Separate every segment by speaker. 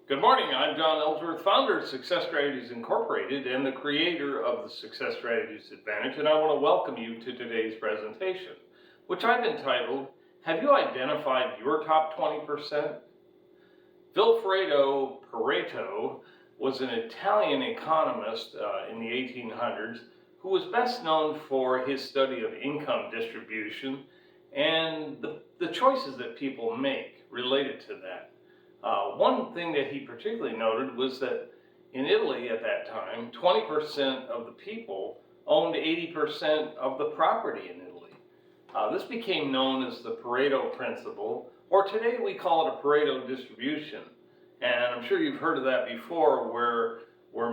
Speaker 1: Good morning, I'm John Ellsworth, founder of Success Strategies Incorporated and the creator of the Success Strategies Advantage, and I want to welcome you to today's presentation, which I've entitled, Have You Identified Your Top 20%? Vilfredo Pareto was an Italian economist in the 1800s who was best known for his study of income distribution and the choices that people make related to that. One thing that he particularly noted was that in Italy at that time, 20% of the people owned 80% of the property in Italy. This became known as the Pareto principle, or today we call it a Pareto distribution. And I'm sure you've heard of that before, where we're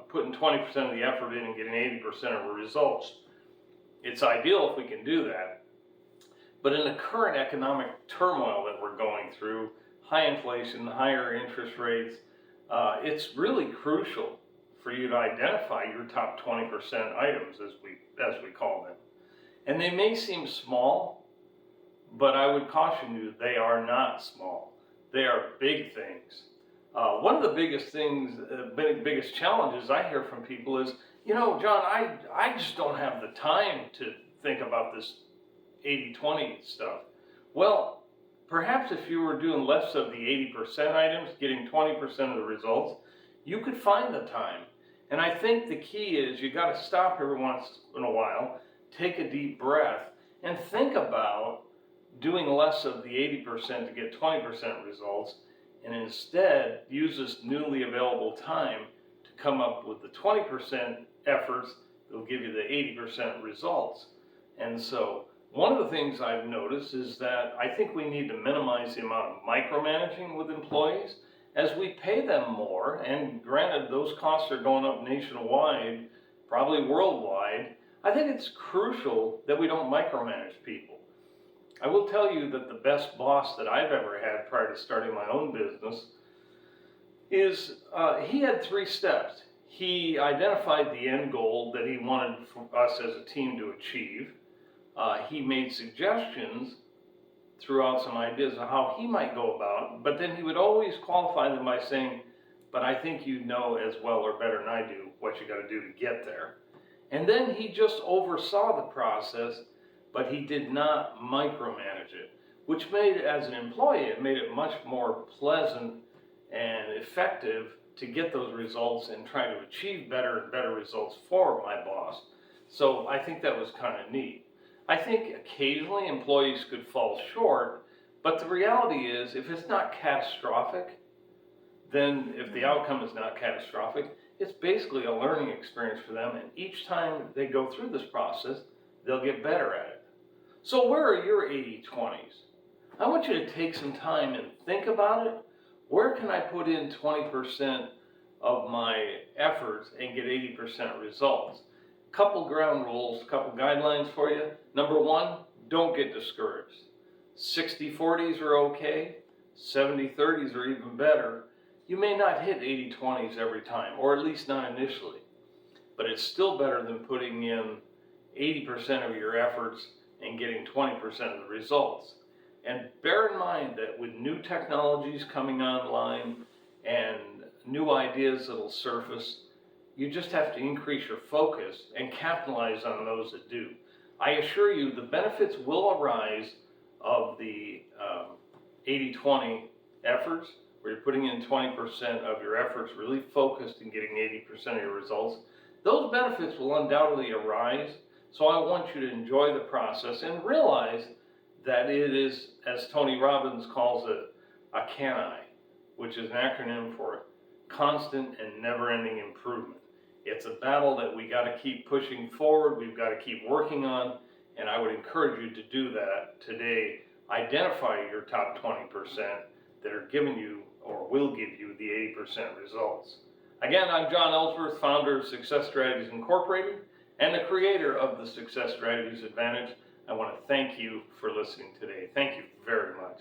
Speaker 1: putting 20% of the effort in and getting 80% of the results. It's ideal if we can do that. But in the current economic turmoil that we're going through, high inflation, higher interest rates, it's really crucial for you to identify your top 20% items, as we call them. And they may seem small, but I would caution you, they are not small. They are big things. One of the biggest things, biggest challenges I hear from people is, John, I just don't have the time to think about this 80-20 stuff. Well, perhaps if you were doing less of the 80% items, getting 20% of the results, you could find the time. And I think the key is you got to stop every once in a while, take a deep breath, and think about doing less of the 80% to get 20% results, and instead use this newly available time to come up with the 20% efforts that will give you the 80% results. And so one of the things I've noticed is that I think we need to minimize the amount of micromanaging with employees as we pay them more, and granted those costs are going up nationwide, probably worldwide. I think it's crucial that we don't micromanage people. I will tell you that the best boss that I've ever had prior to starting my own business is, he had 3 steps. He identified the end goal that he wanted us as a team to achieve. He made suggestions, threw out some ideas of how he might go about, but then he would always qualify them by saying, but I think you know as well or better than I do what you got to do to get there. And then he just oversaw the process, but he did not micromanage it, which made, as an employee, it made it much more pleasant and effective to get those results and try to achieve better and better results for my boss. So I think that was kind of neat. I think occasionally employees could fall short, but the reality is if it's not catastrophic, then if the outcome is not catastrophic, it's basically a learning experience for them, and each time they go through this process, they'll get better at it. So where are your 80-20s? I want you to take some time and think about it. Where can I put in 20% of my efforts and get 80% results? Couple ground rules, couple guidelines for you. Number 1, don't get discouraged. 60-40s are okay. 70-30s are even better. You may not hit 80-20s every time, or at least not initially, but it's still better than putting in 80% of your efforts and getting 20% of the results. And bear in mind that with new technologies coming online and new ideas that'll surface, you just have to increase your focus and capitalize on those that do. I assure you the benefits will arise of the 80-20 efforts, where you're putting in 20% of your efforts really focused and getting 80% of your results. Those benefits will undoubtedly arise, so I want you to enjoy the process and realize that it is, as Tony Robbins calls it, a CANI, which is an acronym for constant and never-ending improvement. It's a battle that we got to keep pushing forward, we've got to keep working on, and I would encourage you to do that today. Identify your top 20% that are giving you or will give you the 80% results. Again, I'm John Ellsworth, founder of Success Strategies Incorporated and the creator of the Success Strategies Advantage. I want to thank you for listening today. Thank you very much.